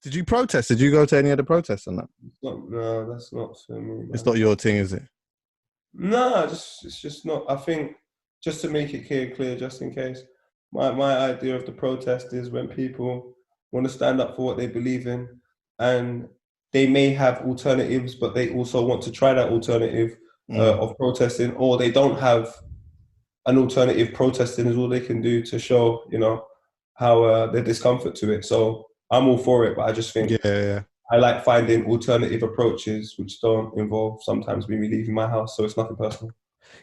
Did you protest? Did you go to any of the protests on that? No, that's not for me, man. It's not your thing, is it? No, it's just not. I think just to make it clear, just in case, my idea of the protest is when people want to stand up for what they believe in, and they may have alternatives, but they also want to try that alternative of protesting, or they don't have an alternative. Protesting is all they can do to show, how their discomfort to it. So I'm all for it, but I just think I like finding alternative approaches which don't involve sometimes me leaving my house. So it's nothing personal.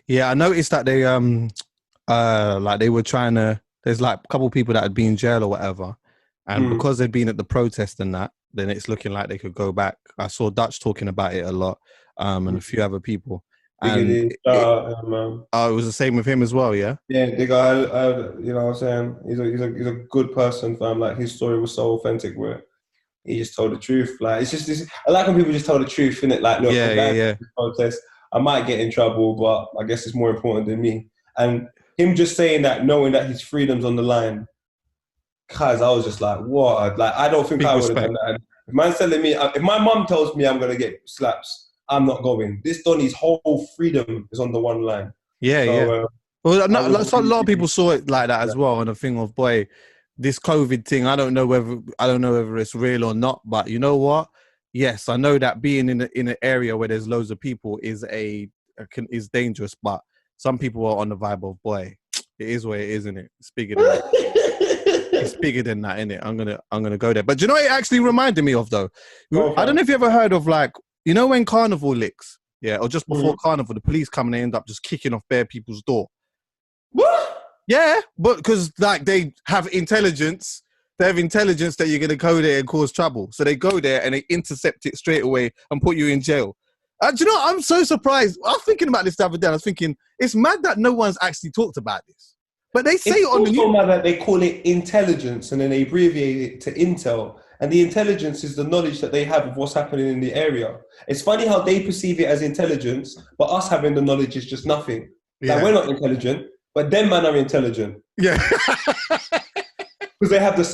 Yeah, I noticed that they like they were trying to. There's like a couple of people that had been in jail or whatever, and because they'd been at the protest and that, then it's looking like they could go back. I saw Dutch talking about it a lot, and a few other people. And it was the same with him as well, yeah. Yeah, the guy, you know what I'm saying? He's a good person, fam. Like his story was so authentic, where he just told the truth. Like it's just I like when people just tell the truth, innit? Like, look, protest, I might get in trouble, but I guess it's more important than me. And him just saying that, knowing that his freedom's on the line, guys, I was just like, what? Like, I don't think I would have done that. If man's telling me, if my mum tells me I'm gonna get slaps, I'm not going. This Donny's whole freedom is on the one line. Well, a lot of people saw it like that as well, and a thing of, boy, this COVID thing, I don't know whether it's real or not, but you know what? Yes, I know that being in an area where there's loads of people is dangerous, but some people are on the vibe of, boy, it is what it is, isn't it? It's bigger than that. It's bigger than that, innit? I'm gonna go there. But do you know what it actually reminded me of though? I don't know if you ever heard of, like, you know when Carnival licks, or just before Carnival, the police come and they end up just kicking off bare people's door. What? Yeah, but because like they have intelligence that you're going to go there and cause trouble. So they go there and they intercept it straight away and put you in jail. Do you know what? I'm so surprised. I was thinking about this the other day. I was thinking, it's mad that no one's actually talked about this. But they say it on the news. It's mad that they call it intelligence and then they abbreviate it to intel. And the intelligence is the knowledge that they have of what's happening in the area. It's funny how they perceive it as intelligence, but us having the knowledge is just nothing. Like, we're not intelligent, but them man are intelligent. Yeah. Because they have the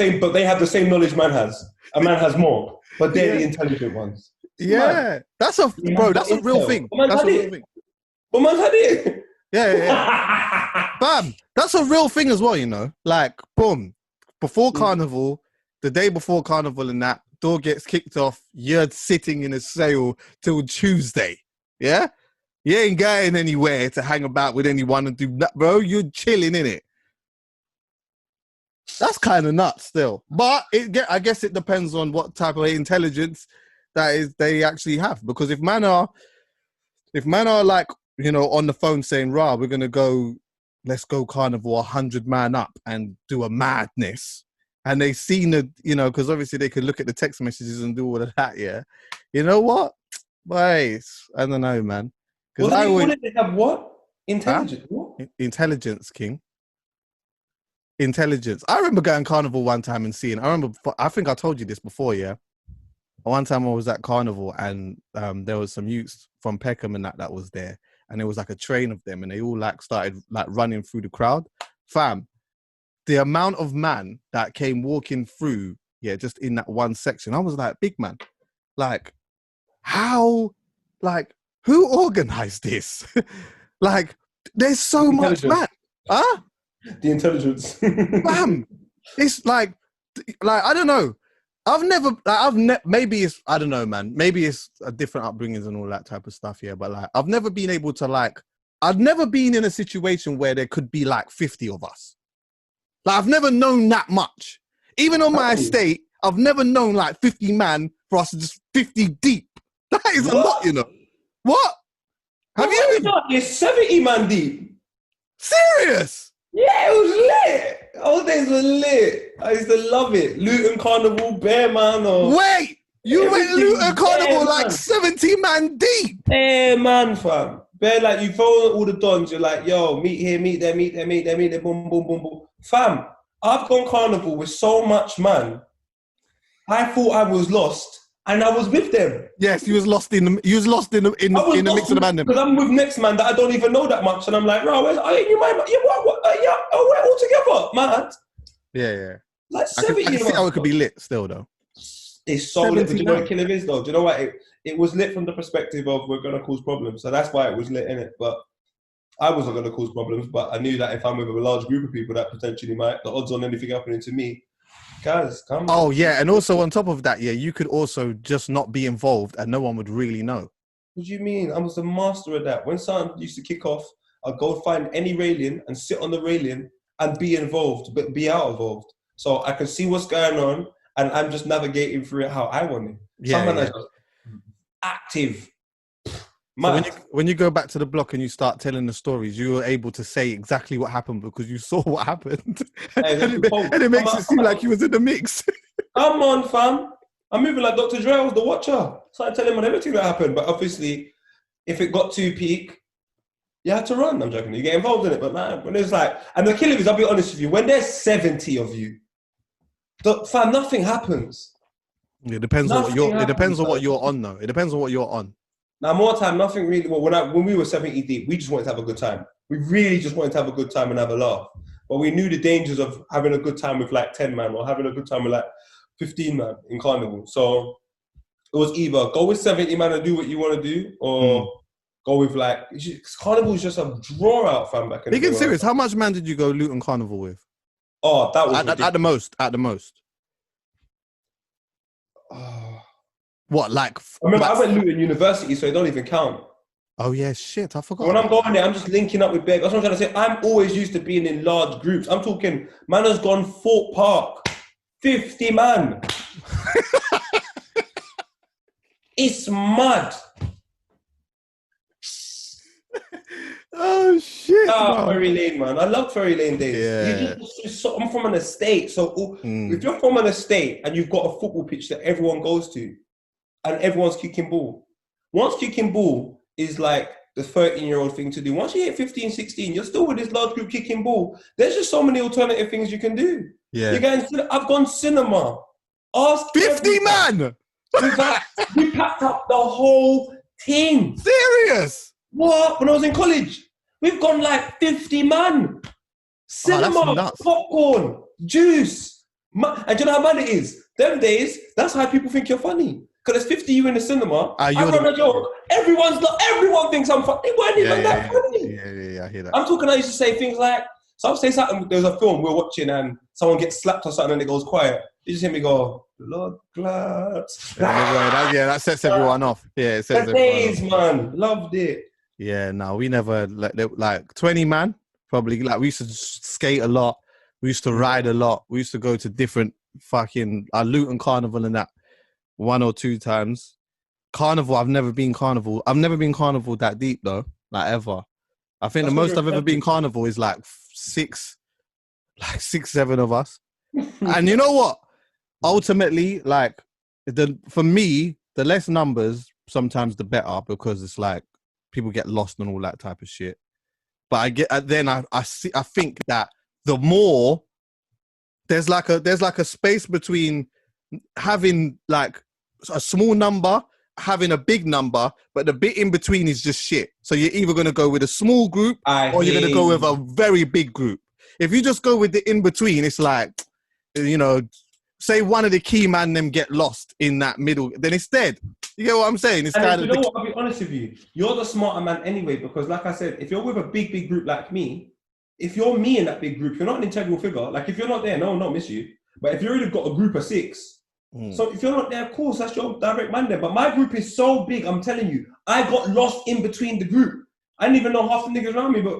same knowledge man has. A man has more, but they're the intelligent ones. That's a real thing. That's a real thing. But man's had it. Yeah. Bam. That's a real thing as well, you know. Like, boom. Before Carnival, the day before Carnival and that, door gets kicked off, you're sitting in a sale till Tuesday. Yeah? You ain't going anywhere to hang about with anyone and do that, bro. You're chilling, innit? That's kind of nuts still. But I guess it depends on what type of intelligence they actually have. Because if man are like, you know, on the phone saying, rah, let's go Carnival 100 man up and do a madness. And they seen the, you know, because obviously they could look at the text messages and do all of that, yeah. You know what? Boys, I don't know, man. Because they have what? Intelligence. What? Intelligence, King. Intelligence. I remember going Carnival one time and seeing, I think I told you this before, yeah. One time I was at Carnival and there was some youths from Peckham and that was there. And there was like a train of them and they all like started like running through the crowd. Fam, the amount of man that came walking through, just in that one section, I was like, big man, like, how, like, who organized this? Like, there's so much man. Huh? The intelligence. Bam. It's like, I don't know. Maybe it's, I don't know, man. Maybe it's a different upbringings and all that type of stuff, yeah. But like, I've never been able to I've never been in a situation where there could be like 50 of us. Like, I've never known that much. Even on my estate, I've never known like 50 man for us to just 50 deep. That is a lot, you know. What? Have you? It's 70 man deep. Serious? Yeah, it was lit. All days were lit. I used to love it. Luton Carnival, Bear Man, or... Wait! You went Luton Carnival like 70 man deep? Bear Man, fam. Bear, like, you follow all the dons, you're like, yo, meet here, meet there, boom, boom, boom, boom. Fam, I've gone Carnival with so much man. I thought I was lost, and I was with them. Yes, you was lost in the mix of the man. Because I'm with next man that I don't even know that much, and I'm like, bro, we're all together, man. Yeah. Like I can see how it could be lit still, though. It's so lit. But do you know what 79. killer is though? Do you know what? It was lit from the perspective of we're gonna cause problems. So that's why it was lit in it. But I wasn't gonna cause problems, but I knew that if I'm with a large group of people that potentially might, the odds on anything happening to me, guys, come. Oh yeah, and also on top of that, yeah, you could also just not be involved and no one would really know. What do you mean? I was the master of that. When something used to kick off, I'd go find any railing and sit on the railing and be involved, but be out involved. So I can see what's going on and I'm just navigating through it how I want it. Yeah, Someone yeah. that's active. So when you go back to the block and you start telling the stories, you were able to say exactly what happened because you saw what happened. and it makes it seem like you was in the mix. Come on, fam. I'm moving like Dr. Dre, I was the watcher. So I tell him on everything that happened. But obviously, if it got too peak, you had to run. I'm joking. You get involved in it. But man, when it's like, and the killer is, I'll be honest with you, when there's 70 of you, fam, nothing happens. It depends on what you're. It depends on what you're on, though. It depends on what you're on. Now, more time, nothing really. Well, when we were 70 deep, we just wanted to have a good time. We really just wanted to have a good time and have a laugh. But we knew the dangers of having a good time with like 10 man or having a good time with like 15 man in Carnival. So it was either go with 70 man and do what you want to do, or go with like Carnival is just a draw out, fam. Back in the day. Being serious, how much man did you go Luton Carnival with? Oh, that was at the most. At the most. What, like? I remember I went Luton University, so it don't even count. Oh yeah, shit, I forgot. When I'm going there, I'm just linking up with big. That's what I'm trying to say. I'm always used to being in large groups. I'm talking, man has gone Fort Park, 50 man. It's mad. Oh shit! Ferry Lane, man. I love Ferry Lane days. Yeah. I'm from an estate, so if you're from an estate and you've got a football pitch that everyone goes to, and everyone's kicking ball, once kicking ball is like the 13-year-old thing to do. Once you hit 15, 16, you're still with this large group kicking ball. There's just so many alternative things you can do. Yeah. I've gone cinema. Ask 50 man. We packed up the whole team. Serious? What? When I was in college, we've gone like 50 man. Cinema, popcorn, juice. And do you know how mad it is? Them days, that's how people think you're funny. Because there's 50 you in the cinema. I run a joke. Everyone thinks I'm funny. They weren't even that funny. Yeah, I hear that. I'm talking, I used to say things like, so I'll say something, there's a film we're watching and someone gets slapped or something and it goes quiet. You just hear me go, Lord claps. That sets everyone off. Yeah, it sets the days, man. Loved it. Yeah, no, we never, like 20 man, probably. Like, we used to skate a lot. We used to ride a lot. We used to go to different fucking Luton Carnival and that 1 or 2 times. Carnival, I've never been Carnival that deep though, like ever. I think the most I've ever been Carnival is like 6, 7 of us. And you know what? Ultimately, like for me, the less numbers sometimes the better, because it's like people get lost and all that type of shit. But I think that the more there's like a space between having like a small number, having a big number, but the bit in between is just shit. So you're either going to go with a small group or you're going to go with a very big group. If you just go with the in between, it's like, you know, say one of the key man them get lost in that middle, then it's dead. You get what I'm saying? It's kind of. You know what? I'll be honest with you. You're the smarter man anyway, because like I said, if you're with a big group like me, if you're me in that big group, you're not an integral figure. Like if you're not there, no one don't miss you. But if you already got a group of 6, so if you're not there, of course, that's your direct man there. But my group is so big, I'm telling you, I got lost in between the group. I didn't even know half the niggas around me, but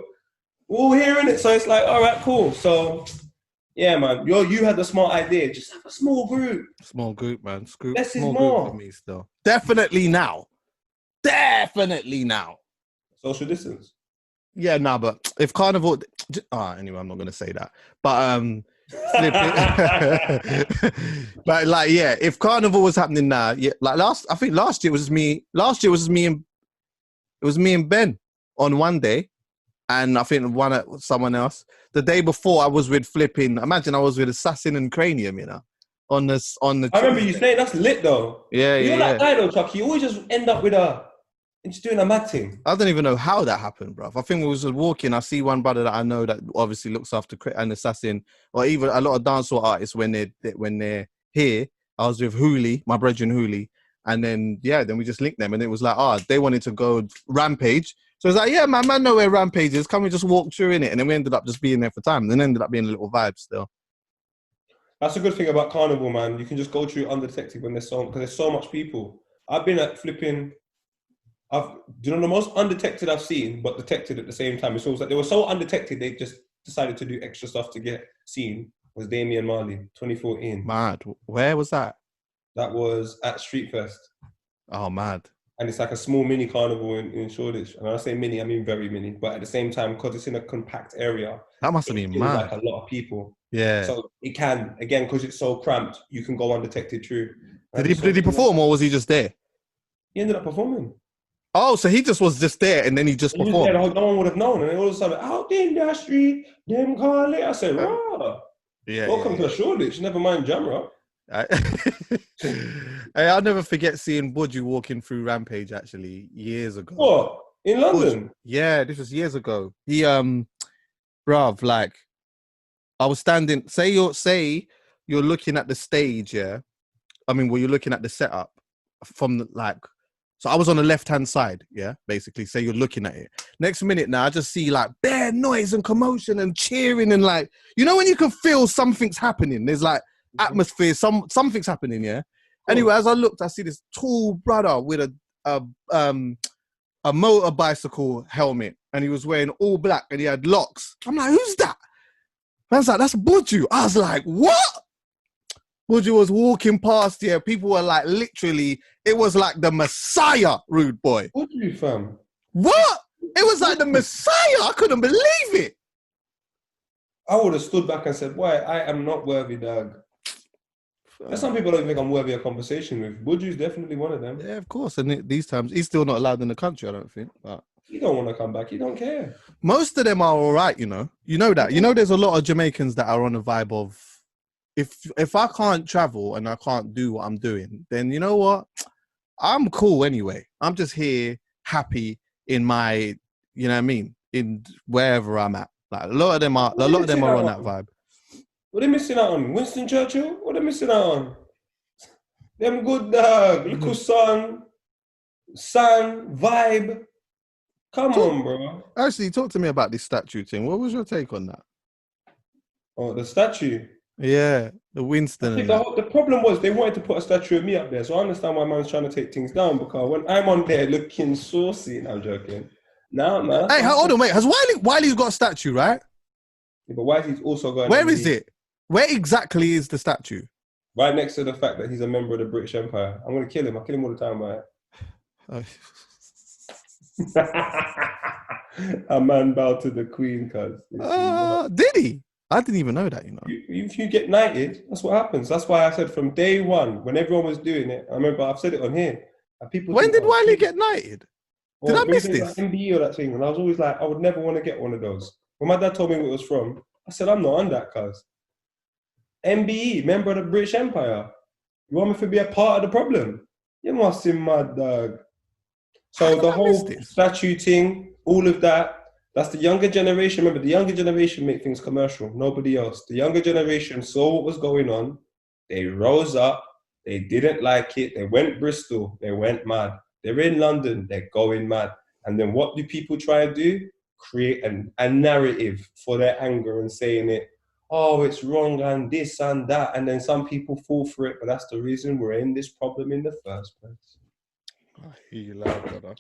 we're all hearing it. So it's like, all right, cool. So yeah, man, you had the smart idea. Just have a small group. Small group, man. Less is more more. Group for me still. Definitely now. Social distance. Yeah, nah, but if Carnival... anyway, I'm not going to say that. But... but like, yeah, if Carnival was happening now, yeah, like I think last year it was me and Ben on one day, and I think someone else. The day before I was with imagine I was with Assassin and Cranium, you know, on the. I remember you saying that's lit though. Yeah, You're that guy though, Chuckie. You always just end up with just doing a mad thing. I don't even know how that happened, bro. I think we was walking. I see one brother that I know that obviously looks after an Assassin, or even a lot of dancehall artists when they're here. I was with Hooli, my brethren Hooli. And then, then we just linked them. And it was like, they wanted to go Rampage. So it's like, yeah, man know where Rampage is. Can we just walk through in it? And then we ended up just being there for time. And then ended up being a little vibe still. That's a good thing about Carnival, man. You can just go through undetected because there's so much people. I've been at flipping... the most undetected I've seen, but detected at the same time. It's always like they were so undetected, they just decided to do extra stuff to get seen. Was Damian Marley, 2014. Mad. Where was that? That was at Street Fest. Oh, mad. And it's like a small mini carnival in Shoreditch. And when I say mini, I mean very mini. But at the same time, because it's in a compact area, that must have been mad. Like a lot of people. Yeah. So it can, again, because it's so cramped, you can go undetected through. Did he perform or was he just there? He ended up performing. Oh, so he just was just there and then he just performed. There, no one would have known. And then all of a sudden, out in the street, them call it. I said, rah. Yeah. Welcome to Shoreditch. Never mind Jamra. I'll never forget seeing Budgie walking through Rampage actually years ago. What? In London? Yeah, this was years ago. He bruv, like I was standing, say you're looking at the stage, yeah. I mean, you're looking at the setup from so I was on the left-hand side, yeah, basically. Say you're looking at it. Next minute now, I just see like bare noise and commotion and cheering and like, you know when you can feel something's happening. There's like atmosphere, something's happening, yeah. Anyway, as I looked, I see this tall brother with a motor bicycle helmet, and he was wearing all black, and he had locks. I'm like, who's that? Man's like, that's Buju. I was like, what? Buju was walking past here. People were like, literally, it was like the Messiah, rude boy. Buju, fam. What? It was like the Messiah. I couldn't believe it. I would have stood back and said, boy, I am not worthy, dog. There's some people don't think I'm worthy of conversation with. Buju's definitely one of them. Yeah, of course. And these times, he's still not allowed in the country, I don't think. But he don't want to come back. He don't care. Most of them are all right, you know. You know that. You know there's a lot of Jamaicans that are on a vibe of, if I can't travel and I can't do what I'm doing, then you know what? I'm cool anyway. I'm just here, happy in my, you know what I mean? In wherever I'm at. Like a lot of them are on that vibe. What are they missing out on? Winston Churchill? What are they missing out on? Them good dog, little sun, vibe. Come on, bro. Actually, talk to me about this statue thing. What was your take on that? Oh, the statue? Yeah, the Winston. The problem was they wanted to put a statue of me up there, so I understand why man's trying to take things down, because when I'm on there looking saucy, and I'm joking. Nah, man. Hey, hold on, wait. Has Wiley's got a statue, right? Yeah, but Wiley's also got. Where is it? Where exactly is the statue? Right next to the fact that he's a member of the British Empire. I'm going to kill him. I kill him all the time, right? A man bowed to the Queen, cuz. Did he? I didn't even know that, you know. If you get knighted, that's what happens. That's why I said from day one, when everyone was doing it, I remember I've said it on here. And people when did Wiley get knighted? Did I miss this? Like MBE or that thing. And I was always like, I would never want to get one of those. When my dad told me what it was from, I said, I'm not on that, cuz. MBE, member of the British Empire. You want me to be a part of the problem? You must be mad, dog. So the whole statue thing, all of that, that's the younger generation. Remember, the younger generation make things commercial. Nobody else. The younger generation saw what was going on. They rose up. They didn't like it. They went Bristol. They went mad. They're in London. They're going mad. And then what do people try and do? Create a narrative for their anger and saying it. Oh, it's wrong and this and that. And then some people fall for it. But that's the reason we're in this problem in the first place. I hear you loud, brother.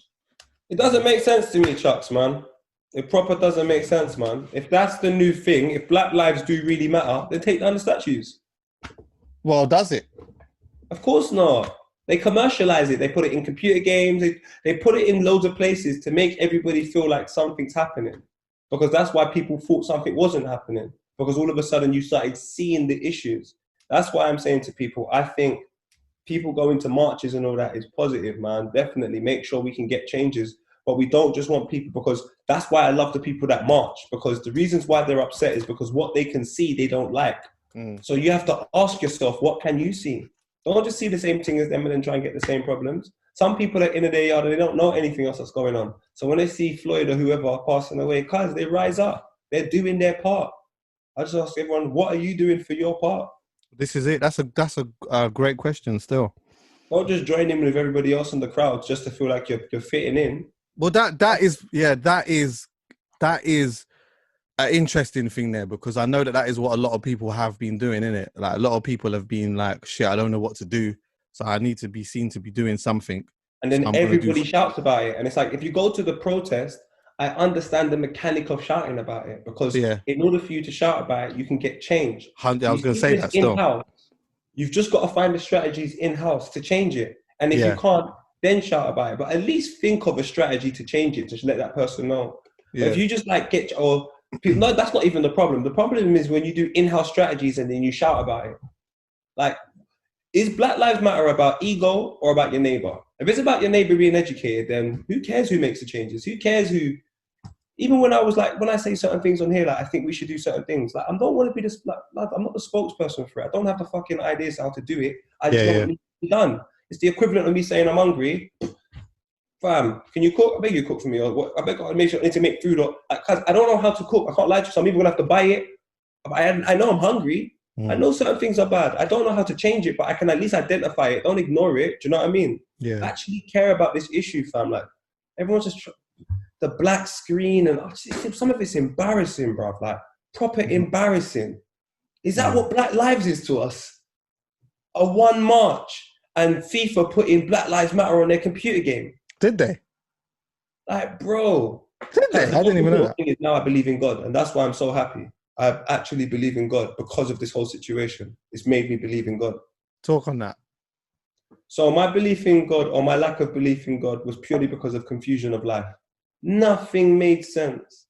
It doesn't make sense to me, Chucks, man. It proper doesn't make sense, man. If that's the new thing, if black lives do really matter, then take down the statues. Well, does it? Of course not. They commercialize it. They put it in computer games. They put it in loads of places to make everybody feel like something's happening. Because that's why people thought something wasn't happening. Because all of a sudden you started seeing the issues. That's why I'm saying to people, I think people going to marches and all that is positive, man. Definitely make sure we can get changes. But we don't just want people, because that's why I love the people that march, because the reasons why they're upset is because what they can see, they don't like. So you have to ask yourself, what can you see? Don't just see the same thing as them and then try and get the same problems. Some people are in their yard and they don't know anything else that's going on. So when they see Floyd or whoever passing away, guys, they rise up. They're doing their part. I just ask everyone, what are you doing for your part? This is it. That's a great question still. Don't just join in with everybody else in the crowd just to feel like you're fitting in. Well, that is an interesting thing there, because I know that is what a lot of people have been doing, innit? Like a lot of people have been like, shit, I don't know what to do, so I need to be seen to be doing something. And then everybody shouts about it. And it's like, if you go to the protest, I understand the mechanic of shouting about it, because in order for you to shout about it, you can get change. I was going to say that still. In-house, you've just got to find the strategies in-house to change it. And if you can't, then shout about it. But at least think of a strategy to change it, to let that person know. But if you just like no, that's not even the problem. The problem is when you do in-house strategies and then you shout about it. Like, is Black Lives Matter about ego or about your neighbor? If it's about your neighbor being educated, then who cares who makes the changes? Who cares who? Even when I say certain things on here, like I think we should do certain things. Like I don't want to be this. Like, I'm not the spokesperson for it. I don't have the fucking ideas how to do it. I just know what needs to be done. It's the equivalent of me saying I'm hungry. Fam, can you cook? I beg you cook for me. Or what? I beg I need to make food. Or because I don't know how to cook. I can't lie to you. So I'm even gonna have to buy it. I know I'm hungry. I know certain things are bad. I don't know how to change it, but I can at least identify it. Don't ignore it. Do you know what I mean? Yeah. Actually care about this issue, fam. Like everyone's just the black screen, and some of it's embarrassing, bruv. Like proper embarrassing. Is that what Black Lives is to us? A 1 March and FIFA putting Black Lives Matter on their computer game. Did they? Like, bro. Did they? I didn't even know that. Now I believe in God, and that's why I'm so happy. I actually believe in God because of this whole situation. It's made me believe in God. Talk on that. So my belief in God, or my lack of belief in God, was purely because of confusion of life. Nothing made sense.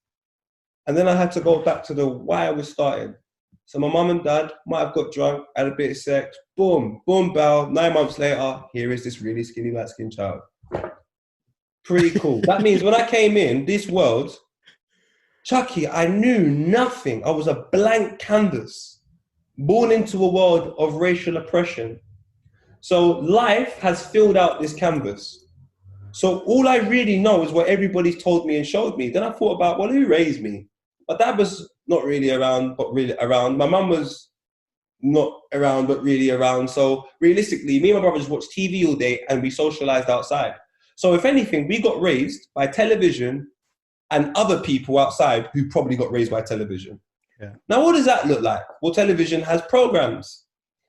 And then I had to go back to the why I was starting. So my mum and dad might have got drunk, had a bit of sex, boom, boom, bow. 9 months later, here is this really skinny, light-skinned child. Pretty cool. That means when I came in this world, Chuckie, I knew nothing. I was a blank canvas, born into a world of racial oppression. So life has filled out this canvas. So all I really know is what everybody's told me and showed me. Then I thought about, well, who raised me? My dad was not really around, but really around. My mum was not around, but really around. So realistically, me and my brother just watched TV all day and we socialized outside. So if anything, we got raised by television and other people outside who probably got raised by television. Yeah. Now, what does that look like? Well, television has programs.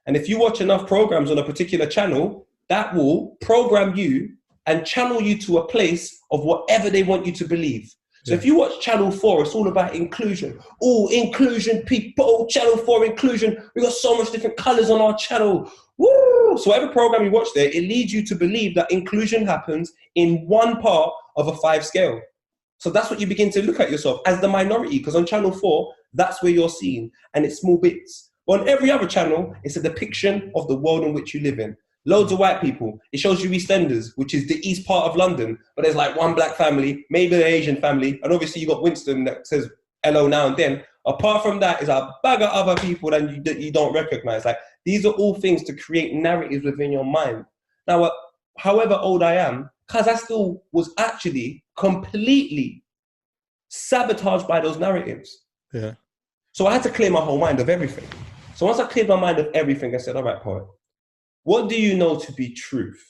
And if you watch enough programs on a particular channel, that will program you and channel you to a place of whatever they want you to believe. So if you watch Channel 4, it's all about inclusion. Oh, inclusion, people, Channel 4 inclusion. We got so much different colors on our channel. Woo! So whatever program you watch there, it leads you to believe that inclusion happens in one part of a 5 scale. So that's what you begin to look at yourself as the minority, because on Channel 4, that's where you're seen, and it's small bits. But on every other channel, it's a depiction of the world in which you live in. Loads of white people. It shows you EastEnders, which is the east part of London, but there's like one black family, maybe an Asian family, and obviously you got Winston that says hello now and then. Apart from that, is a bag of other people that you don't recognize. Like, these are all things to create narratives within your mind. Now, however old I am, because I still was actually completely sabotaged by those narratives. Yeah. So I had to clear my whole mind of everything. So once I cleared my mind of everything, I said, all right, poet, what do you know to be truth?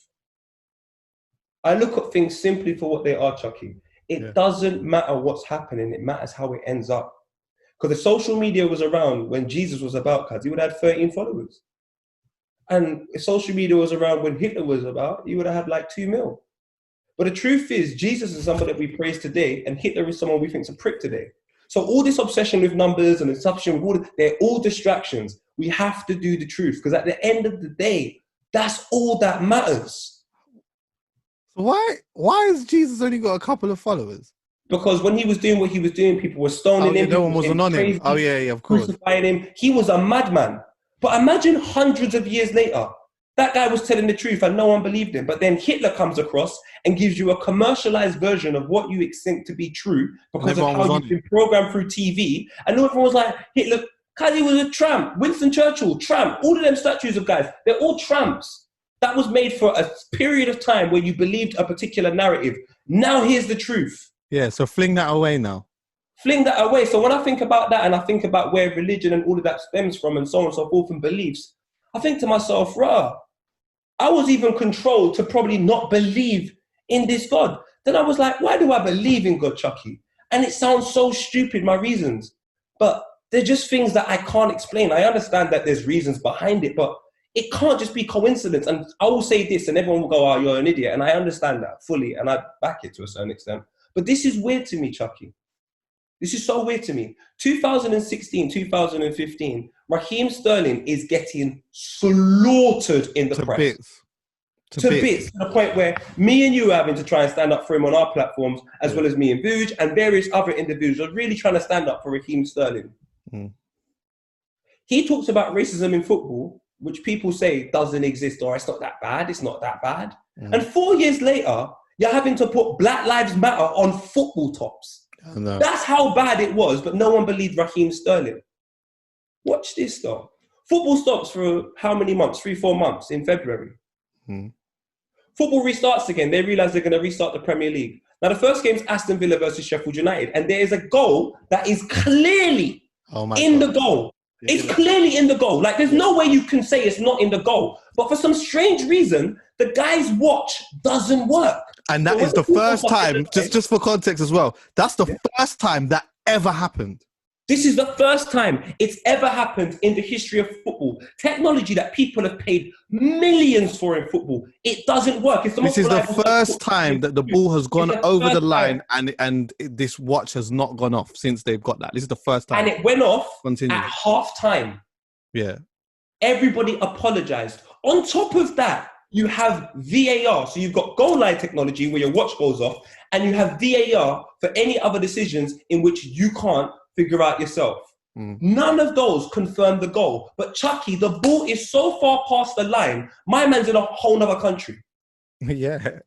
I look at things simply for what they are, Chuckie. It doesn't matter what's happening. It matters how it ends up. Because if social media was around when Jesus was about, he would have had 13 followers. And if social media was around when Hitler was about, he would have had like 2 mil. But the truth is, Jesus is someone that we praise today, and Hitler is someone we think is a prick today. So all this obsession with numbers and obsession with they're all distractions. We have to do the truth, because at the end of the day, that's all that matters. Why has Jesus only got a couple of followers? Because when he was doing what he was doing, people were stoning him. No one was on him. Oh yeah, of course. Crucifying him. He was a madman. But imagine hundreds of years later, that guy was telling the truth and no one believed him. But then Hitler comes across and gives you a commercialized version of what you think to be true because of how you've been programmed through TV. And everyone was like, Hitler, because he was a tramp. Winston Churchill, tramp. All of them statues of guys, they're all tramps. That was made for a period of time where you believed a particular narrative. Now here's the truth. Yeah, so fling that away now. fling that away. So when I think about that and I think about where religion and all of that stems from and so on and so forth and beliefs, I think to myself, rah, I was even controlled to probably not believe in this God. Then I was like, why do I believe in God, Chuckie? And it sounds so stupid, my reasons. But they're just things that I can't explain. I understand that there's reasons behind it, but it can't just be coincidence. And I will say this, and everyone will go, oh, you're an idiot. And I understand that fully, and I back it to a certain extent. But this is weird to me, Chuckie. This is so weird to me. 2016, 2015, Raheem Sterling is getting slaughtered in the press. Bits. To bits, to the point where me and you are having to try and stand up for him on our platforms, as well as me and Booj and various other individuals are really trying to stand up for Raheem Sterling. He talks about racism in football, which people say doesn't exist, or it's not that bad, it's not that bad. And 4 years later, you're having to put Black Lives Matter on football tops. That's how bad it was, but no one believed Raheem Sterling. Watch this though. Football stops for how many months? 3-4 months in February. Football restarts again. They realize they're going to restart the Premier League. Now, the first game is Aston Villa versus Sheffield United, and there is a goal that is clearly the goal. It's clearly in the goal. Like, there's no way you can say it's not in the goal. But for some strange reason, the guy's watch doesn't work. And that is the first time, just for context as well, that's the first time that ever happened. This is the first time it's ever happened in the history of football. Technology that people have paid millions for in football, it doesn't work. This is the first time that the ball has gone over the line and this watch has not gone off since they've got that. This is the first time. And it went off at half time. Yeah. Everybody apologized. On top of that, you have VAR. So you've got goal line technology where your watch goes off, and you have VAR for any other decisions in which you can't figure out yourself. None of those confirm the goal. But Chuckie, the ball is so far past the line, my man's in a whole nother country. Yeah.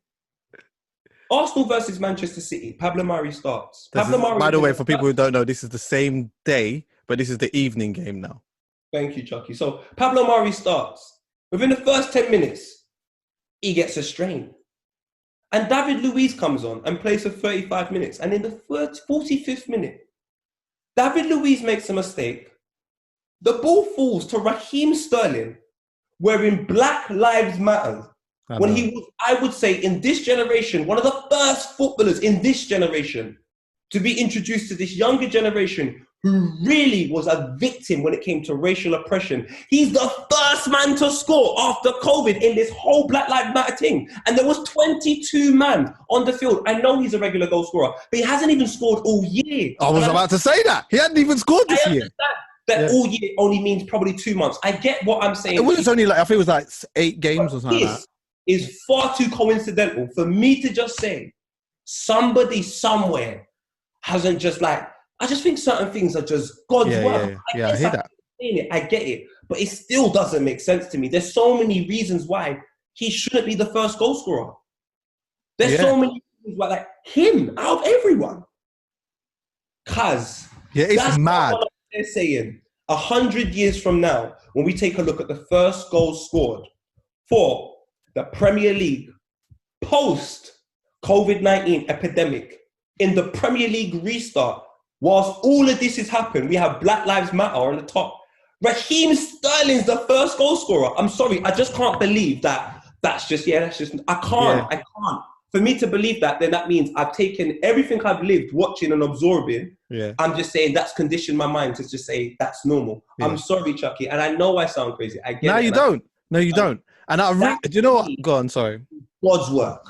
Arsenal versus Manchester City. Pablo Mari starts. By the way, for people who don't know, this is the same day, but this is the evening game now. Thank you, Chuckie. So Pablo Mari starts. Within the first 10 minutes, he gets a strain. And David Luiz comes on and plays for 35 minutes. And in the 45th minute, David Luiz makes a mistake. The ball falls to Raheem Sterling, wearing Black Lives Matter. When he was, I would say, in this generation, one of the first footballers in this generation to be introduced to this younger generation who really was a victim when it came to racial oppression. He's the first man to score after COVID in this whole Black Lives Matter thing. And there was 22 men on the field. I know he's a regular goal scorer, but he hasn't even scored all year. I was about to say that. He hadn't even scored this year. That all year only means probably 2 months. I get what I'm saying. Well, it's only like, I think it was like 8 games or something like that. Is far too coincidental for me to just say somebody somewhere hasn't just like, I just think certain things are just God's work. I hear that. I get it, but it still doesn't make sense to me. There's so many reasons why he shouldn't be the first goal scorer. There's so many reasons why, like him out of everyone. Cause it's mad. What they're saying 100 years from now, when we take a look at the first goal scored for the Premier League post COVID-19 epidemic in the Premier League restart. Whilst all of this has happened, we have Black Lives Matter on the top. Raheem Sterling's the first goal scorer. I'm sorry, I just can't believe that. I can't. For me to believe that, then that means I've taken everything I've lived watching and absorbing. Yeah. I'm just saying that's conditioned my mind to just say that's normal. Yeah. I'm sorry, Chuckie, and I know I sound crazy. I get it. No, you don't. And do you know what? Go on, sorry. God's work.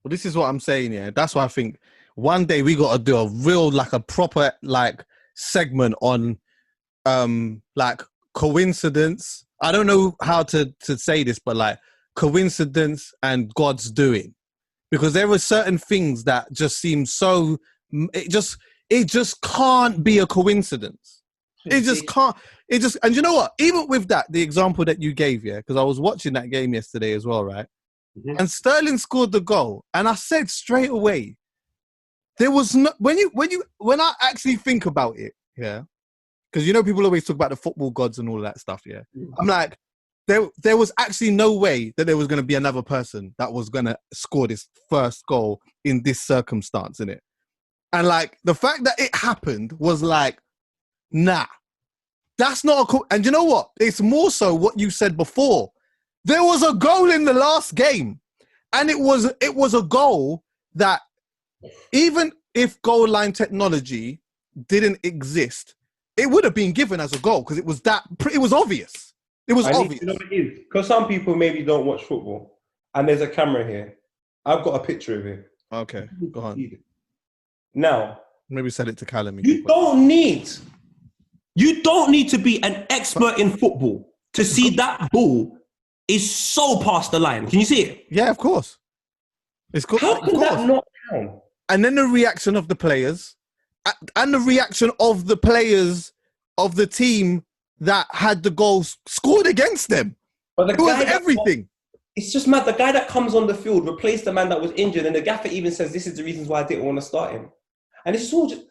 Well, this is what I'm saying, yeah. That's why I think one day we got to do a real, like a proper, like segment on, like coincidence. I don't know how to say this, but like coincidence and God's doing, because there are certain things that just seem so. It just can't be a coincidence. It just can't. And you know what? Even with that, the example that you gave, yeah, because I was watching that game yesterday as well, right? Mm-hmm. And Sterling scored the goal, and I said straight away, there was no when I actually think about it, yeah, because you know people always talk about the football gods and all of that stuff, yeah. Mm-hmm. I'm like, there was actually no way that there was going to be another person that was going to score this first goal in this circumstance, innit? And like the fact that it happened was like, nah, that's not and you know what? It's more so what you said before. There was a goal in the last game, and it was a goal that even if goal line technology didn't exist, it would have been given as a goal because it was obvious. It was obvious. You know what it is? Because some people maybe don't watch football, and there's a camera here. I've got a picture of it. Okay, go on. Now, maybe send it to Callum. You don't need to be an expert in football to see that ball is so past the line. Can you see it? Yeah, of course. It's good. How can that not count? And then the reaction of the players, and the reaction of the players of the team that had the goals scored against them. But it was everything. It's just mad. The guy that comes on the field replaced the man that was injured, and the gaffer even says, "This is the reasons why I didn't want to start him." And it's all just,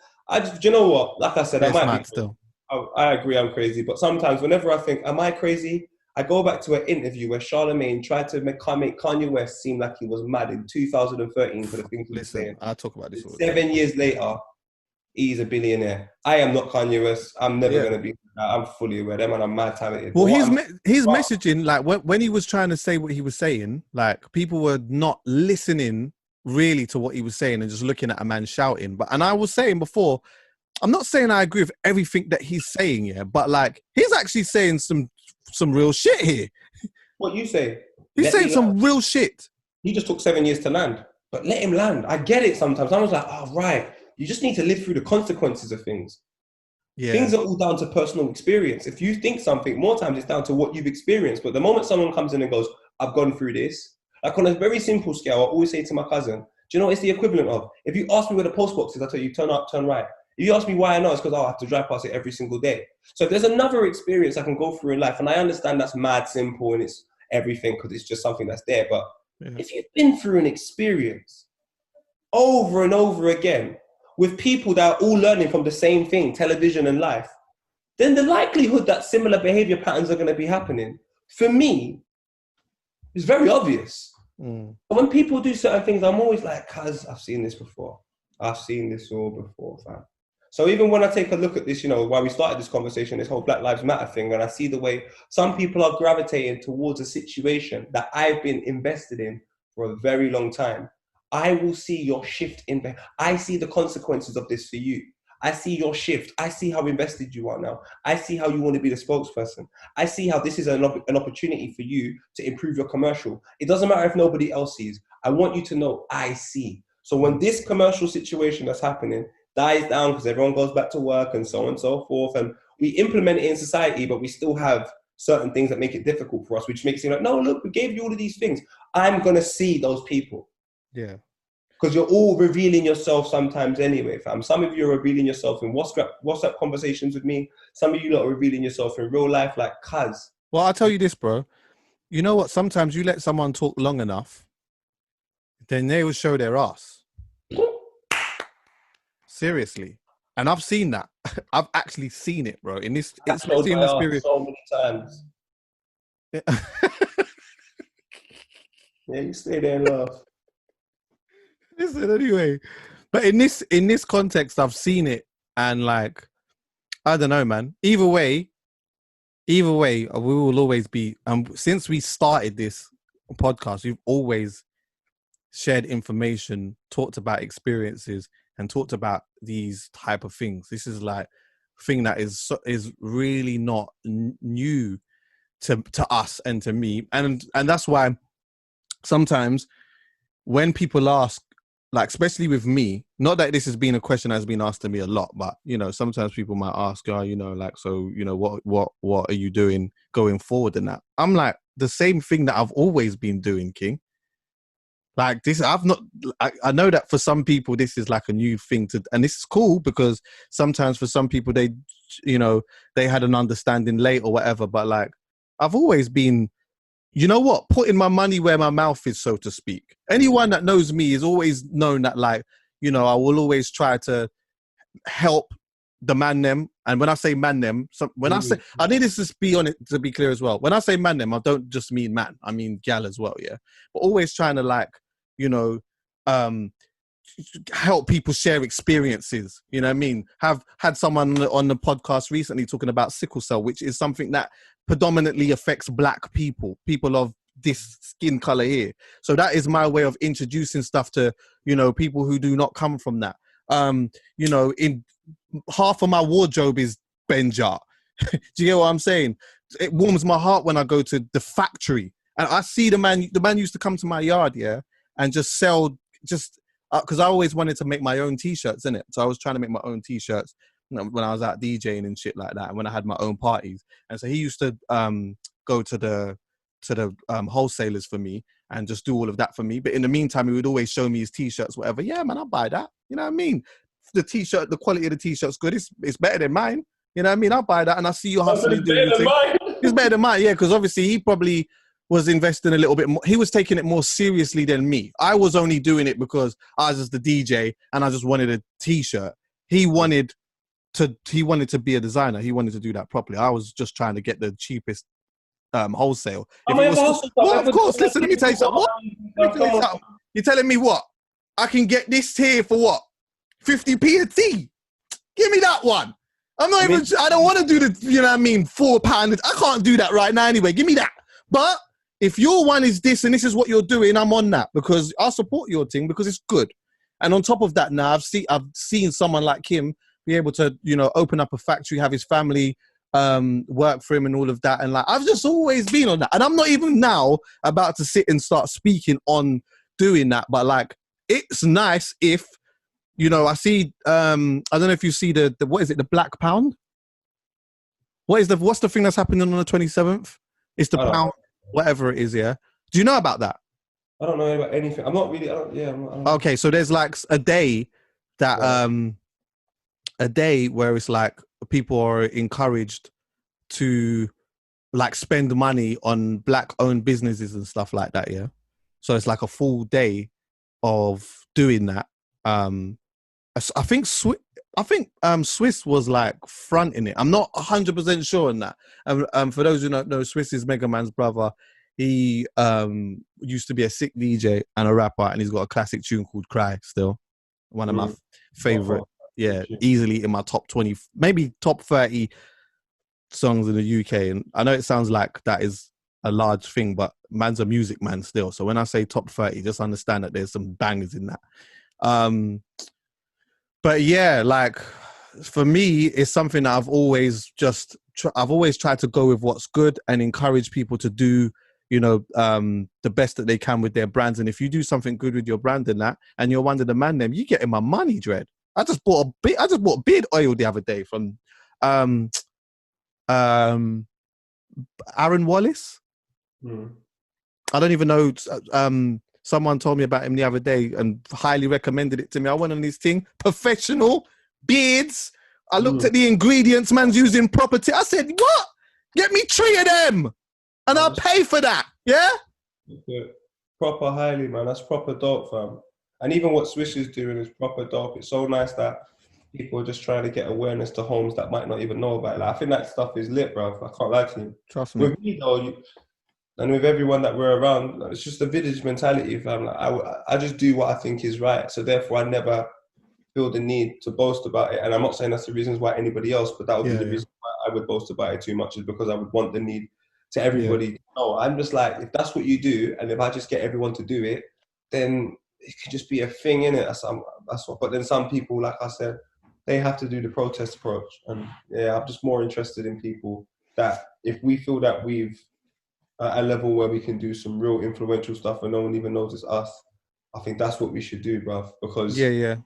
you know what? Like I said, I might be still. I agree, I'm crazy. But sometimes, whenever I think, "Am I crazy?" I go back to an interview where Charlemagne tried to make Kanye West seem like he was mad in 2013 for the things he was saying. I'll talk about this. 7 years later, he's a billionaire. I am not Kanye West. I'm never going to be. I'm fully aware. Them and I'm mad talented. Well, his messaging, like when he was trying to say what he was saying, like people were not listening really to what he was saying and just looking at a man shouting. And I was saying before, I'm not saying I agree with everything that he's saying, yeah, but like he's actually saying some real shit here. What you say? He's saying some real shit. He just took 7 years to land, but let him land. I get it sometimes. I was like, oh, right. You just need to live through the consequences of things. Yeah. Things are all down to personal experience. If you think something, more times it's down to what you've experienced. But the moment someone comes in and goes, I've gone through this, like on a very simple scale, I always say to my cousin, do you know what it's the equivalent of? If you ask me where the post box is, I tell you, turn up, turn right. If you ask me why I know, it's because I have to drive past it every single day. So if there's another experience I can go through in life, and I understand that's mad simple and it's everything because it's just something that's there. But if you've been through an experience over and over again with people that are all learning from the same thing, television and life, then the likelihood that similar behavior patterns are going to be happening, for me, is very obvious. But when people do certain things, I'm always like, cuz I've seen this before. I've seen this all before, fam. So even when I take a look at this, you know, why we started this conversation, this whole Black Lives Matter thing, and I see the way some people are gravitating towards a situation that I've been invested in for a very long time, I will see your shift in. I see the consequences of this for you. I see your shift. I see how invested you are now. I see how you want to be the spokesperson. I see how this is an opportunity for you to improve your commercial. It doesn't matter if nobody else sees. I want you to know I see. So when this commercial situation that's happening dies down because everyone goes back to work and so on and so forth, and we implement it in society, but we still have certain things that make it difficult for us, which makes it seem like, no, look, we gave you all of these things. I'm going to see those people. Yeah. Because you're all revealing yourself sometimes anyway, fam. Some of you are revealing yourself in WhatsApp conversations with me. Some of you lot are revealing yourself in real life, like cuz. Well, I'll tell you this, bro. You know what? Sometimes you let someone talk long enough, then they will show their ass. Seriously. And I've seen that. I've actually seen it, bro. In this, especially in the spirit. So many times. Yeah, you stay there and laugh. Listen, anyway. But in this context, I've seen it, and like, I don't know, man. Either way, we will always be. Since we started this podcast, we've always shared information, talked about experiences, and talked about these type of things. This is like a thing that is really not new to us and to me, and that's why sometimes when people ask, like especially with me, not that this has been a question that's been asked to me a lot, but you know, sometimes people might ask, oh, you know, like, so you know, what are you doing going forward and that? I'm like, the same thing that I've always been doing, King. Like this, I know that for some people, this is like a new thing and this is cool because sometimes for some people, they had an understanding late or whatever, but like, I've always been, you know what, putting my money where my mouth is, so to speak. Anyone that knows me is always known that, like, you know, I will always try to help the man them. And when I say man them, I need this to be on it, to be clear as well. When I say man them, I don't just mean man, I mean gal as well, yeah. But always trying to, like, you know, help people share experiences. You know what I mean? Have had someone on the podcast recently talking about sickle cell, which is something that predominantly affects Black people of this skin color here. So that is my way of introducing stuff to, you know, people who do not come from that. You know, in half of my wardrobe is Benja. Do you get what I'm saying? It warms my heart when I go to the factory and I see the man used to come to my yard, yeah, and just sell, just because I always wanted to make my own t-shirts, innit? So I was trying to make my own t-shirts, you know, when I was out DJing and shit like that, and when I had my own parties. And so he used to go to the wholesalers for me and just do all of that for me. But in the meantime, he would always show me his t-shirts, whatever. Yeah, man, I'll buy that. You know what I mean? The t-shirt, the quality of the t-shirt's good. It's better than mine. You know what I mean? I'll buy that, and I see you hustling, doing your thing. It's better than mine, yeah, because obviously he probably was investing a little bit more. He was taking it more seriously than me. I was only doing it because I was just the DJ and I just wanted a t-shirt. He wanted to be a designer. He wanted to do that properly. I was just trying to get the cheapest wholesale. Well, of course, listen, let me tell you something. What? You're telling me what? I can get this here for what? 50p a tee? Give me that one. I don't want to do the, you know what I mean, £4. I can't do that right now anyway. Give me that. But if your one is this and this is what you're doing, I'm on that because I'll support your thing because it's good. And on top of that, now I've seen someone like him be able to, you know, open up a factory, have his family work for him and all of that. And like, I've just always been on that. And I'm not even now about to sit and start speaking on doing that. But like, it's nice if, you know, I see, I don't know if you see the what is it, the Black Pound? What's the thing that's happening on the 27th? It's the pound, whatever it is, yeah? Do you know about that? I don't know about anything. I'm not really, Okay, so there's like a day that, a day where it's like people are encouraged to like spend money on Black-owned businesses and stuff like that, yeah? So it's like a full day of doing that. I think Swiss was like fronting it. I'm not 100% sure on that. For those who don't know, Swiss is Mega Man's brother. He used to be a sick DJ and a rapper, and he's got a classic tune called Cry still. One of my favorite, easily in my top 20, maybe top 30 songs in the UK. And I know it sounds like that is a large thing, but man's a music man still. So when I say top 30, just understand that there's some bangers in that. But yeah, like for me, it's something that I've always tried to go with what's good and encourage people to do, you know, the best that they can with their brands. And if you do something good with your brand and that, and you're one of the man them, you getting my money, Dread. I just bought beard oil the other day from Aaron Wallace. I don't even know. Someone told me about him the other day and highly recommended it to me. I went on this thing, professional beards. I looked at the ingredients, man's using property. I said, what? Get me 3 of them and I'll pay for that. Yeah? Proper highly, man. That's proper dope, fam. And even what Swish is doing is proper dope. It's so nice that people are just trying to get awareness to homes that might not even know about it. Like, I think that stuff is lit, bro. I can't lie to you. Trust me. With me, though, and with everyone that we're around, it's just a village mentality, fam. Like, I just do what I think is right. So therefore, I never feel the need to boast about it. And I'm not saying that's the reasons why anybody else, but that would be the reason why I would boast about it too much, is because I would want the need to everybody. No, I'm just like, if that's what you do, and if I just get everyone to do it, then it could just be a thing, innit? That's what. But then some people, like I said, they have to do the protest approach. And yeah, I'm just more interested in people that if we feel that we've at a level where we can do some real influential stuff and no one even knows it's us, I think that's what we should do, bruv. Because to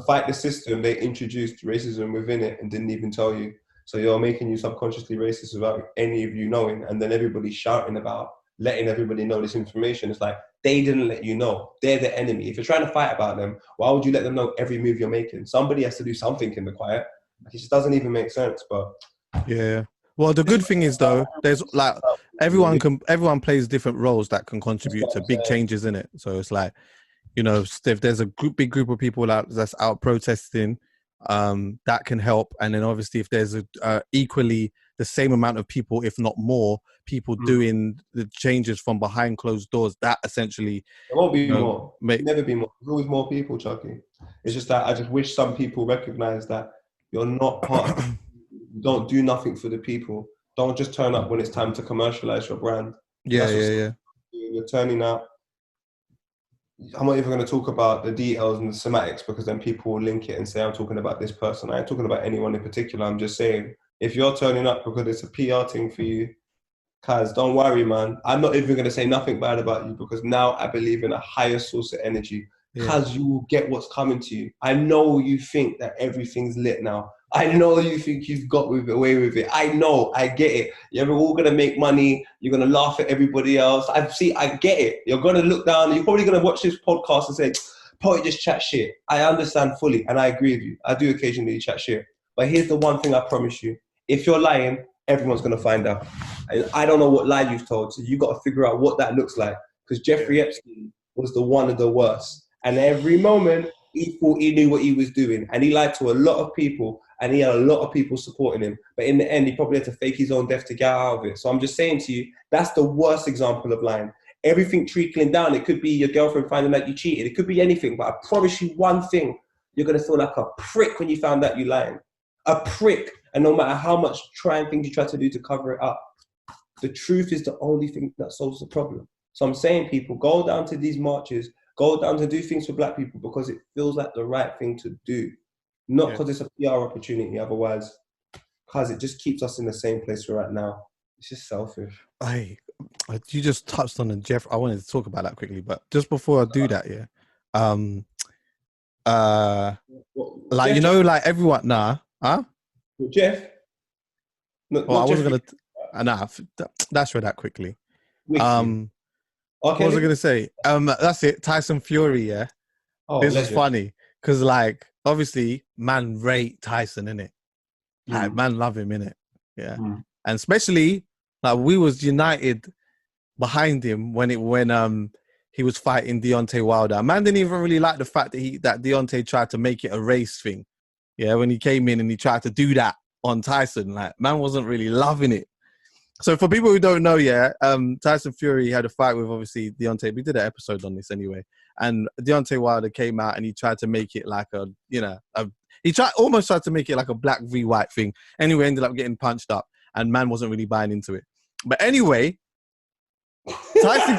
fight the system, they introduced racism within it and didn't even tell you. So you're making you subconsciously racist without any of you knowing, and then everybody's shouting about letting everybody know this information. It's like, they didn't let you know. They're the enemy. If you're trying to fight about them, why would you let them know every move you're making? Somebody has to do something in the quiet. Like, it just doesn't even make sense, but... Yeah. Well, the good thing is, though, there's like, everyone plays different roles that can contribute to big changes in it. So it's like, you know, if there's a big group of people that's out protesting, that can help. And then obviously if there's a equally the same amount of people, if not more, people doing the changes from behind closed doors. That essentially, there won't be more. Never be more. There's always more people, Chuckie. It's just that I just wish some people recognize that you're not part of you don't do nothing for the people. Don't just turn up when it's time to commercialize your brand. Yeah. You're turning up. I'm not even going to talk about the details and the semantics, because then people will link it and say I'm talking about this person. I ain't talking about anyone in particular. I'm just saying, if you're turning up because it's a PR thing for you, Kaz, don't worry, man. I'm not even going to say nothing bad about you, because now I believe in a higher source of energy. Kaz, you will get what's coming to you. I know you think that everything's lit now. I know you think you've got away with it. I know, I get it. You're all going to make money. You're going to laugh at everybody else. I get it. You're going to look down. You're probably going to watch this podcast and say, Poet just chat shit. I understand fully, and I agree with you. I do occasionally chat shit. But here's the one thing I promise you. If you're lying, everyone's going to find out. I don't know what lie you've told, so you got to figure out what that looks like. Because Jeffrey Epstein was the one of the worst. And every moment, he thought he knew what he was doing. And he lied to a lot of people, and he had a lot of people supporting him. But in the end, he probably had to fake his own death to get out of it. So I'm just saying to you, that's the worst example of lying. Everything trickling down. It could be your girlfriend finding out you cheated. It could be anything. But I promise you one thing, you're going to feel like a prick when you found out you're lying. A prick. And no matter how much things you try to do to cover it up, the truth is the only thing that solves the problem. So I'm saying, people, go down to these marches, go down to do things for black people because it feels like the right thing to do. Not because it's a PR opportunity, otherwise, because it just keeps us in the same place we're at now. It's just selfish. You just touched on Jeff. I wanted to talk about that quickly, but just before I do that, like, you know, like everyone, Jeff? I wasn't going to, dash for that quickly. Okay. What was I going to say? That's it. Tyson Fury, yeah. This is funny because, like, obviously, man rate Tyson, innit? Like, man love him, innit? Yeah. And especially, like, we was united behind him when he was fighting Deontay Wilder. Man didn't even really like the fact that Deontay tried to make it a race thing. Yeah, when he came in and he tried to do that on Tyson, like, man wasn't really loving it. So for people who don't know, Tyson Fury had a fight with, obviously, Deontay. We did an episode on this anyway. And Deontay Wilder came out and he tried to make it like almost tried to make it like a black v white thing. Anyway, ended up getting punched up and man wasn't really buying into it. But anyway, Tyson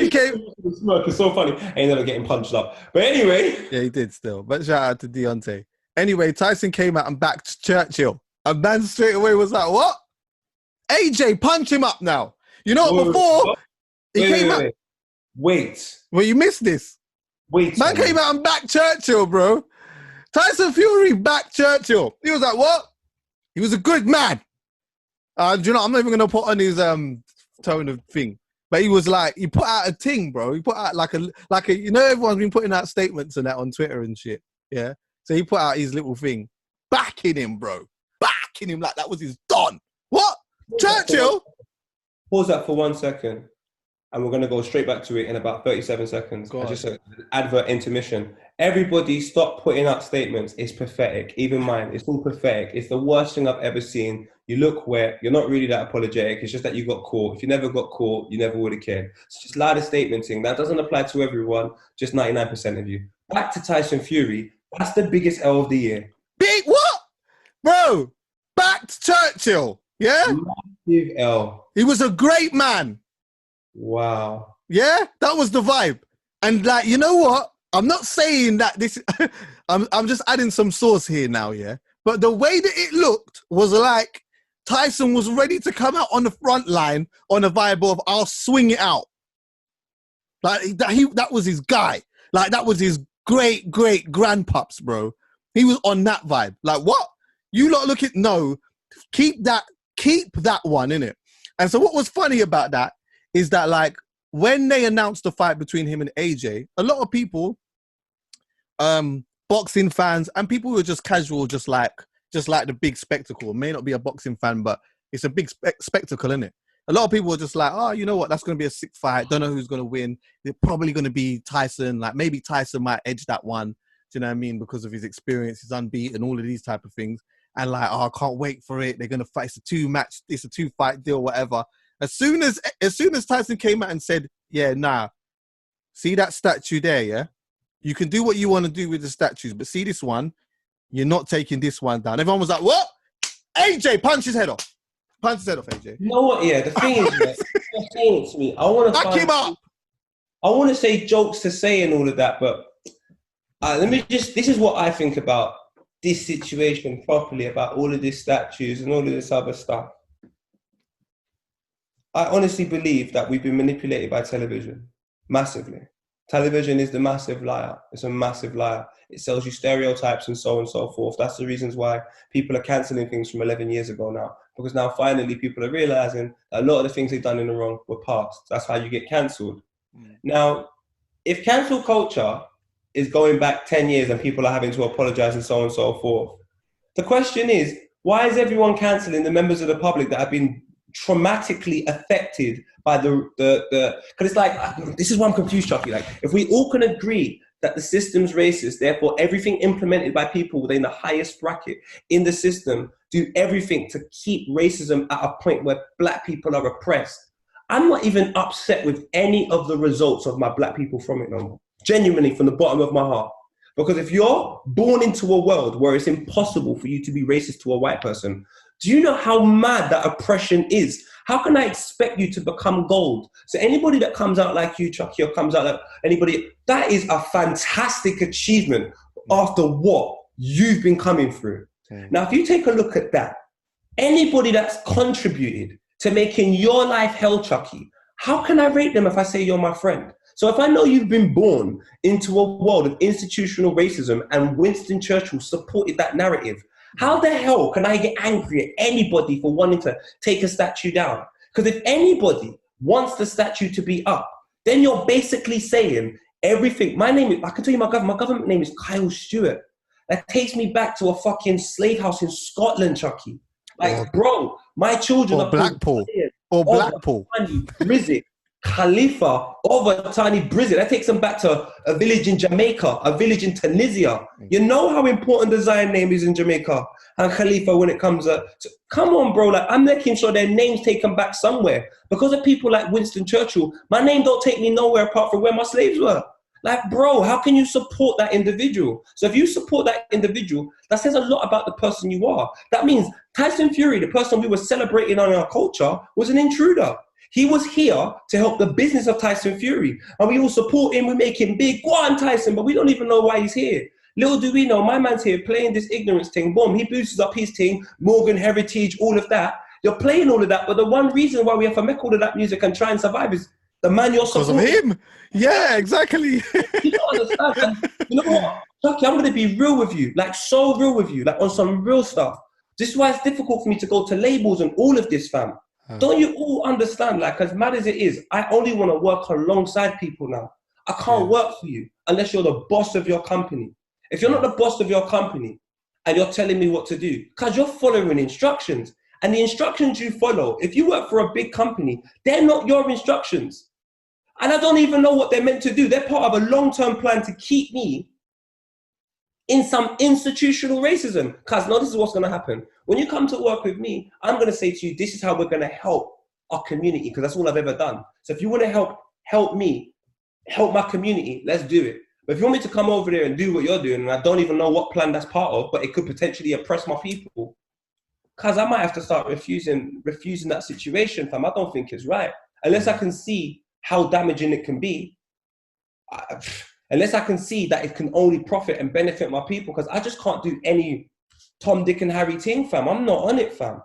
came. Smirk is so funny. He ended up getting punched up. But anyway. Yeah, he did still. But shout out to Deontay. Anyway, Tyson came out and backed Churchill. And man straight away was like, what? AJ, punch him up now. You know what, before he came out. Wait. Well, you missed this. Man came out and backed Churchill, bro. Tyson Fury backed Churchill. He was like, what? He was a good man. Do you know, I'm not even going to put on his tone of thing. But he was like, he put out a thing, bro. He put out like a, you know, everyone's been putting out statements and that on Twitter and shit. Yeah. So he put out his little thing. Backing him, bro. Backing him like that was his don. What? Churchill? Pause that for 1 second. And we're going to go straight back to it in about 37 seconds. Just an advert intermission. Everybody stop putting out statements. It's pathetic. Even mine. It's all pathetic. It's the worst thing I've ever seen. You look wet. You're not really that apologetic. It's just that you got caught. If you never got caught, you never would have cared. It's just loud statementing. That doesn't apply to everyone. Just 99% of you. Back to Tyson Fury. That's the biggest L of the year. Big what? Bro, back to Churchill. Yeah? Massive L. He was a great man. Wow. Yeah, that was the vibe. And like, you know what? I'm not saying that this, I'm just adding some sauce here now, yeah? But the way that it looked was like Tyson was ready to come out on the front line on a vibe of, I'll swing it out. Like, that was his guy. Like, that was his great grandpups, bro. He was on that vibe. Like, what? You lot look at, no, keep that one, innit? And so what was funny about that is that, like, when they announced the fight between him and AJ, a lot of people, boxing fans and people who are just casual, just like the big spectacle, may not be a boxing fan, but it's a big spectacle, isn't it? A lot of people are just like, oh, you know what? That's going to be a sick fight. Don't know who's going to win. They're probably going to be Tyson. Like, maybe Tyson might edge that one. Do you know what I mean? Because of his experience, he's unbeaten, all of these type of things. and like, oh, I can't wait for it. They're gonna fight. It's a 2-fight deal, whatever. As soon as Tyson came out and said, yeah, nah, see that statue there, yeah? You can do what you want to do with the statues, but see this one, you're not taking this one down. Everyone was like, what? AJ, punch his head off. Punch his head off, AJ. You know what? Yeah, the thing is, you're saying it to me. I want to back him up. I want to say jokes to say and all of that, but this is what I think about this situation properly, about all of these statues and all of this other stuff. I honestly believe that we've been manipulated by television massively. Television is the massive liar. It's a massive liar. It sells you stereotypes and so on and so forth. That's the reasons why people are cancelling things from 11 years ago now. Because now finally people are realising that a lot of the things they've done in the wrong were past. That's how you get cancelled. Now, if cancel culture is going back 10 years and people are having to apologise and so on and so forth, the question is, why is everyone cancelling the members of the public that have been traumatically affected by because it's like, this is why I'm confused, Chuckie. Like, if we all can agree that the system's racist, therefore everything implemented by people within the highest bracket in the system do everything to keep racism at a point where black people are oppressed, I'm not even upset with any of the results of my black people from it no more. Genuinely, from the bottom of my heart. Because if you're born into a world where it's impossible for you to be racist to a white person, do you know how mad that oppression is? How can I expect you to become gold? So anybody that comes out like you, Chuckie, or comes out like anybody, that is a fantastic achievement after what you've been coming through. Now, if you take a look at that, anybody that's contributed to making your life hell, Chuckie, how can I rate them if I say you're my friend? So if I know you've been born into a world of institutional racism and Winston Churchill supported that narrative, how the hell can I get angry at anybody for wanting to take a statue down? Because if anybody wants the statue to be up, then you're basically saying everything. I can tell you my government name is Kyle Stewart. That takes me back to a fucking slave house in Scotland, Chuckie. Like, bro, my children are Blackpool. Or Blackpool. Rizzi, Khalifa, over Tiny Brizzy. That takes them back to a village in Jamaica, a village in Tunisia. You know how important the Zion name is in Jamaica and Khalifa when it comes to... Come on, bro. Like, I'm making sure their name's taken back somewhere. Because of people like Winston Churchill, my name don't take me nowhere apart from where my slaves were. Like, bro, how can you support that individual? So if you support that individual, that says a lot about the person you are. That means Tyson Fury, the person we were celebrating on our culture, was an intruder. He was here to help the business of Tyson Fury. And we all support him, we make him big. Go on, Tyson, but we don't even know why he's here. Little do we know, my man's here playing this ignorance thing. Boom, he boosts up his team, Morgan Heritage, all of that. You're playing all of that, but the one reason why we have to make all of that music and try and survive is the man you're supporting. Because of him. Yeah, exactly. You don't understand. And you know what, Chuckie, I'm going to be real with you, like so real with you, like on some real stuff. This is why it's difficult for me to go to labels and all of this, fam. Don't you all understand, like, as mad as it is, I only want to work alongside people now. I can't work for you unless you're the boss of your company. If you're not the boss of your company and you're telling me what to do, because you're following instructions, and the instructions you follow, if you work for a big company, they're not your instructions. And I don't even know what they're meant to do. They're part of a long-term plan to keep me in some institutional racism. Because now this is what's going to happen. When you come to work with me, I'm going to say to you, this is how we're going to help our community, because that's all I've ever done. So if you want to help me, help my community, let's do it. But if you want me to come over there and do what you're doing, and I don't even know what plan that's part of, but it could potentially oppress my people, because I might have to start refusing that situation, fam. I don't think it's right. Unless I can see how damaging it can be. Unless I can see that it can only profit and benefit my people, because I just can't do any Tom, Dick and Harry thing, fam. I'm not on it, fam.